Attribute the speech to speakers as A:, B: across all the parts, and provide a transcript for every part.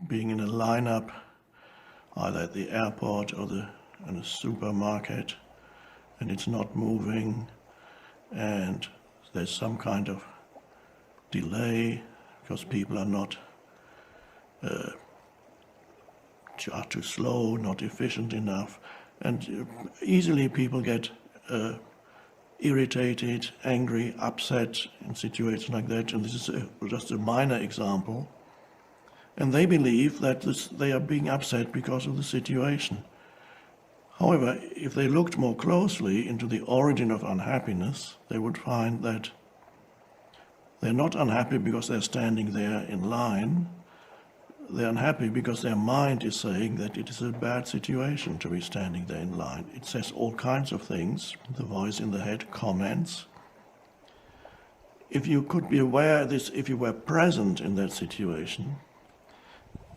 A: being in a lineup, either at the airport or in a supermarket, and it's not moving, and there's some kind of delay because people are not are too slow, not efficient enough, and easily people get irritated, angry, upset in situations like that. And this is just a minor example. And they believe that they are being upset because of the situation. However, if they looked more closely into the origin of unhappiness, they would find that they're not unhappy because they're standing there in line. They're unhappy because their mind is saying that it is a bad situation to be standing there in line. It says all kinds of things. The voice in the head comments. If you could be aware of this, if you were present in that situation,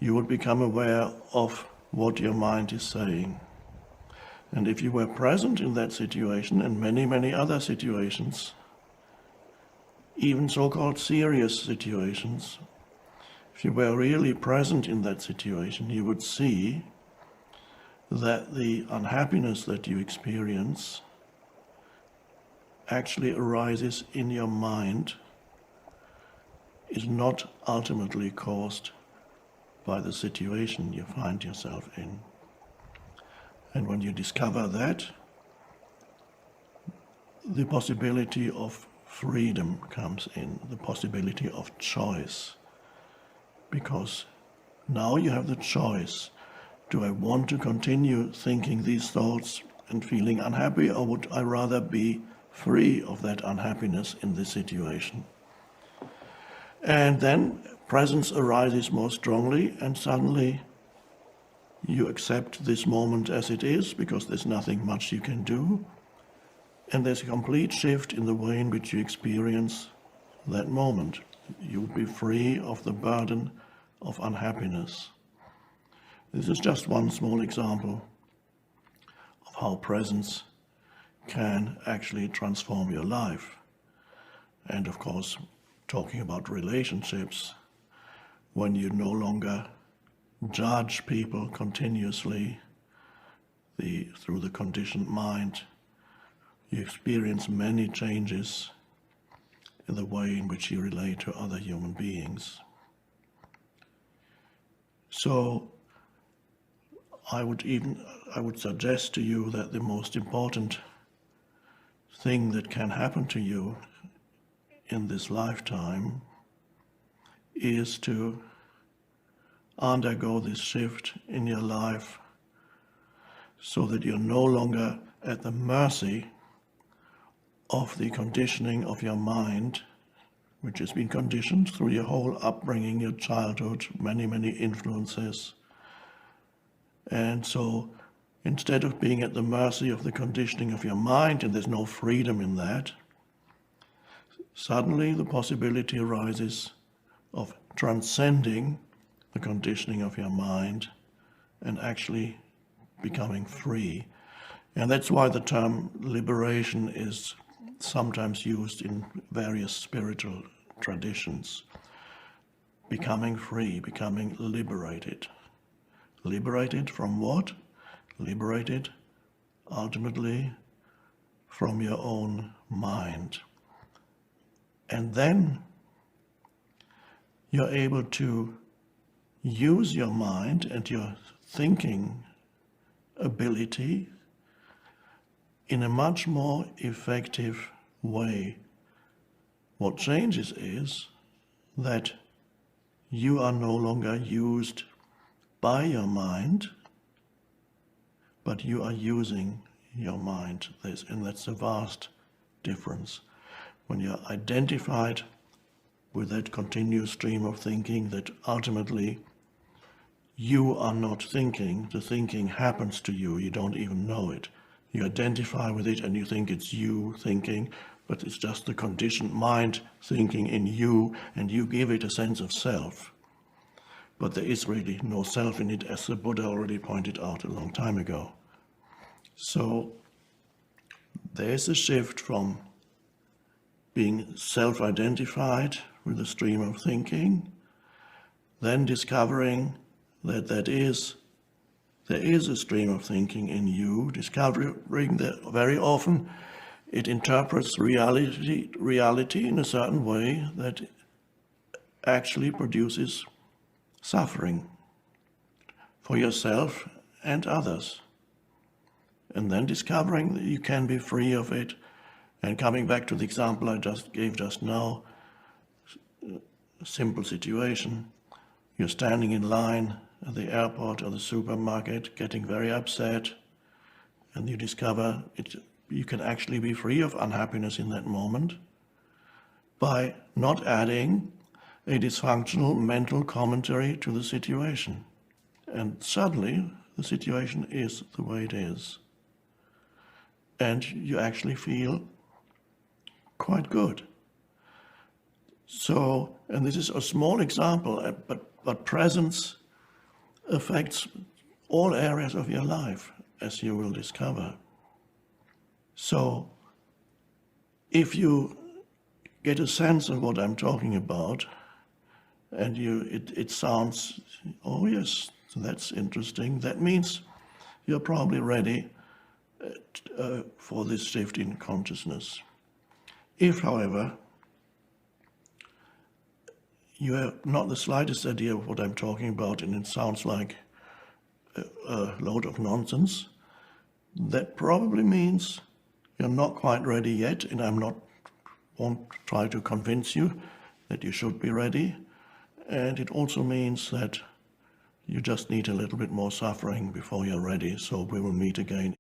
A: you would become aware of what your mind is saying. And if you were present in that situation and many, many other situations, even so-called serious situations, if you were really present in that situation, you would see that the unhappiness that you experience actually arises in your mind, is not ultimately caused by the situation you find yourself in. And when you discover that, the possibility of freedom comes in, the possibility of choice. Because now you have the choice. Do I want to continue thinking these thoughts and feeling unhappy, or would I rather be free of that unhappiness in this situation? And then presence arises more strongly, and suddenly you accept this moment as it is, because there's nothing much you can do. And there's a complete shift in the way in which you experience that moment. You would be free of the burden of unhappiness. This is just one small example of how presence can actually transform your life. And of course, talking about relationships, when you no longer judge people continuously through the conditioned mind, you experience many changes in the way in which you relate to other human beings. So I would suggest to you that the most important thing that can happen to you in this lifetime is to undergo this shift in your life so that you're no longer at the mercy of the conditioning of your mind, which has been conditioned through your whole upbringing, your childhood, many, many influences. And so instead of being at the mercy of the conditioning of your mind, and there's no freedom in that, suddenly the possibility arises of transcending the conditioning of your mind and actually becoming free. And that's why the term liberation is sometimes used in various spiritual traditions. Becoming free, becoming liberated. Liberated from what? Liberated ultimately from your own mind. And then you're able to use your mind and your thinking ability in a much more effective way. What changes is that you are no longer used by your mind, but you are using your mind. And that's a vast difference. When you're identified with that continuous stream of thinking, that ultimately you are not thinking, the thinking happens to you, you don't even know it. You identify with it and you think it's you thinking, but it's just the conditioned mind thinking in you, and you give it a sense of self. But there is really no self in it, as the Buddha already pointed out a long time ago. So there's a shift from being self-identified with the stream of thinking. then discovering that there is a stream of thinking in you, discovering that very often it interprets reality in a certain way that actually produces suffering for yourself and others. And then discovering that you can be free of it. And coming back to the example I just gave just now, a simple situation. You're standing in line at the airport or the supermarket, getting very upset, and you discover you can actually be free of unhappiness in that moment by not adding a dysfunctional mental commentary to the situation. And suddenly the situation is the way it is. And you actually feel quite good. So, and this is a small example, but presence affects all areas of your life, as you will discover. So, if you get a sense of what I'm talking about, and it sounds, oh yes, that's interesting, that means you're probably ready for this shift in consciousness. If, however, you have not the slightest idea of what I'm talking about and it sounds like a load of nonsense, that probably means you're not quite ready yet, and won't try to convince you that you should be ready. And it also means that you just need a little bit more suffering before you're ready. So we will meet again.